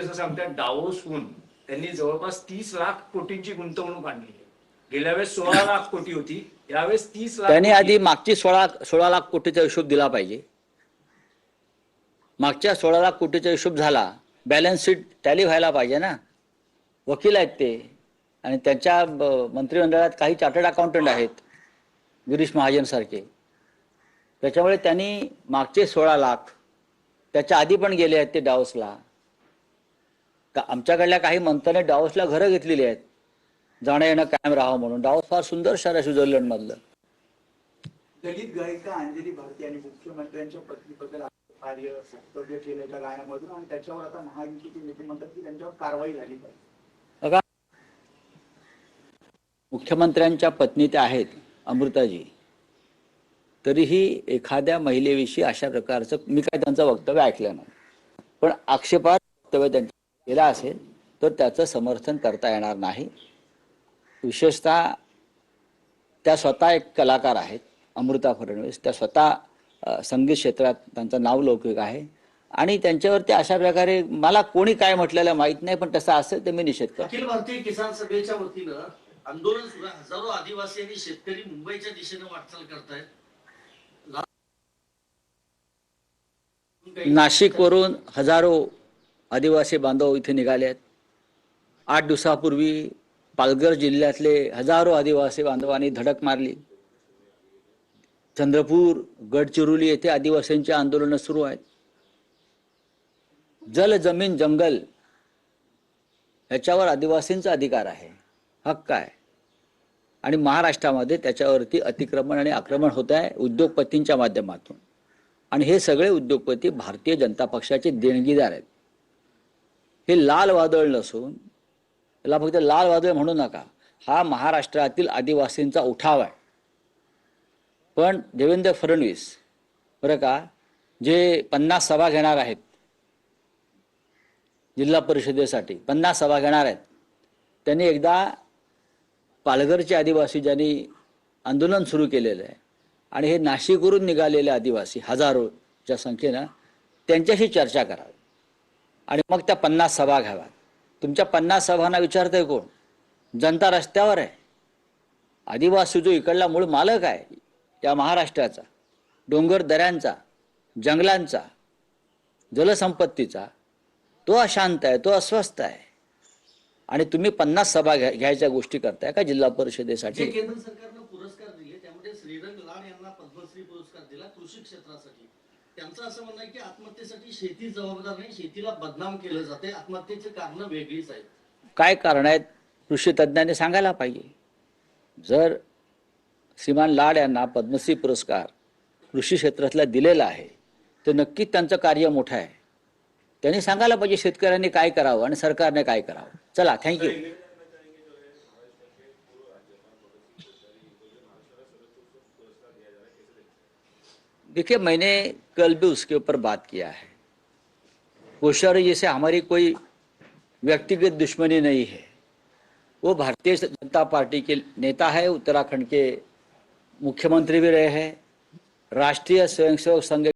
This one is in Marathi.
असं सांगतात डावोसहून त्यांनी जवळपास 30 लाख कोटींची गुंतवणूक आणली. गेल्या वेळेस 16 लाख कोटी होती, यावेळेस 30 लाख. त्यांनी आधी मागची 16 लाख कोटीचा हिशोब दिला पाहिजे. मागच्या 16 लाख कोटीचा हिशोब झाला, बॅलन्स शीट टॅली व्हायला पाहिजे ना. वकील आहेत ते, आणि त्यांच्या मंत्रिमंडळात काही चार्टर्ड अकाउंटंट आहेत, गिरीश महाजन सारखे. त्याच्यामुळे त्यांनी मागचे 16 लाख त्याच्या आधी पण गेले आहेत ते डावोसला. आमच्याकडल्या काही मंत्र्यांनी डावोसला घरं घेतलेली आहेत, जाणं येणं कायम राहावं म्हणून. डावोस फार सुंदर शहर आहे स्वित्झर्लंड मधलं. दलित गायिका अंजली भारती यांनी मुख्यमंत्र्यांच्या पत्नीबद्दल कार्य वक्तव्य केलं त्या गाण्यामधून, आणि त्याच्यावर आता महायुतीचे नेते म्हणतात की त्यांच्यावर कारवाई झाली पाहिजे. बघा, मुख्यमंत्र्यांच्या पत्नी त्या आहेत अमृताजी, तरीही एखाद्या महिलेविषयी अशा प्रकारचं मी काय त्यांचं वक्तव्य ऐकलं नाही, पण आक्षेपार्ह वक्तव्य त्यांनी केलं असेल तर त्याचं समर्थन करता येणार नाही. विशेषतः त्या स्वतः एक कलाकार आहेत, अमृता फडणवीस. त्या स्वतः संगीत क्षेत्रात त्यांचं नाव लौकिक आहे, आणि त्यांच्यावरती अशा प्रकारे मला कोणी काय म्हटलेलं माहित नाही, पण तसं असेल तर मी निषेध करतो. अखिल भारतीय किसान सभेच्या वतीनं आंदोलन सुरू आहे. हजारो आदिवासी आणि शेतकरी मुंबईच्या दिशेने वाटचाल करतायत. नाशिकवरून हजारो आदिवासी बांधव इथे निघाले आहेत. 8 दिवसापूर्वी पालघर जिल्ह्यातले हजारो आदिवासी बांधवांनी धडक मारली. चंद्रपूर, गडचिरोली येथे आदिवासींची आंदोलनं सुरू आहेत. जल, जमीन, जंगल याच्यावर आदिवासींचा अधिकार आहे, हक्क आहे, आणि महाराष्ट्रामध्ये त्याच्यावरती अतिक्रमण आणि आक्रमण होत आहे उद्योगपतींच्या माध्यमातून. आणि हे सगळे उद्योगपती भारतीय जनता पक्षाचे देणगीदार आहेत. हे लाल वादळ नसून, याला फक्त लाल वादळ म्हणू नका, हा महाराष्ट्रातील आदिवासींचा उठाव आहे. पण देवेंद्र फडणवीस बरं का, जे 50 सभा घेणार आहेत जिल्हा परिषदेसाठी, 50 सभा घेणार आहेत, त्यांनी एकदा पालघरचे आदिवासी ज्यांनी आंदोलन सुरू केलेलं आहे, आणि हे नाशिकवरून निघालेले आदिवासी हजारोच्या संख्येनं, त्यांच्याशी चर्चा करावी आणि मग त्या 50 सभा घ्याव्यात. तुमच्या 50 सभांना विचारतंय कोण? जनता रस्त्यावर आहे. आदिवासी जो इकडला मूळ मालक आहे या महाराष्ट्राचा, डोंगर दऱ्यांचा, जंगलांचा, जलसंपत्तीचा, तो अशांत आहे, तो अस्वस्थ आहे. आणि तुम्ही 50 सभा घ्यायच्या गोष्टी करताय का जिल्हा परिषदेसाठी? केंद्र सरकारनं पुरस्कार दिले, त्यामध्ये श्रीरंग लाड यांना पद्मश्री पुरस्कार दिला कृषी क्षेत्रासाठी. त्यांचं असं म्हणणं आहे की आत्महत्येसाठी शेती जबाबदार नाही, शेतीला बदनाम केलं जाते, आत्महत्येची कारणं वेगळीच आहेत. काय कारण आहेत कृषी तज्ज्ञांनी सांगायला पाहिजे. जर श्रीमान लाड यांना पद्मश्री पुरस्कार कृषी क्षेत्रातला दिलेला आहे तर नक्कीच त्यांचं कार्य मोठं आहे. त्यांनी सांगायला पाहिजे शेतकऱ्यांनी काय करावं आणि सरकारने काय करावं. चला, थँक्यू. देखिए, मैंने कल भी उसके ऊपर बात किया है. कोश्यारी जी से हमारी कोई व्यक्तिगत दुश्मनी नहीं है. वो भारतीय जनता पार्टी के नेता है, उत्तराखंड के मुख्यमंत्री भी रहे हैं, राष्ट्रीय स्वयंसेवक संघ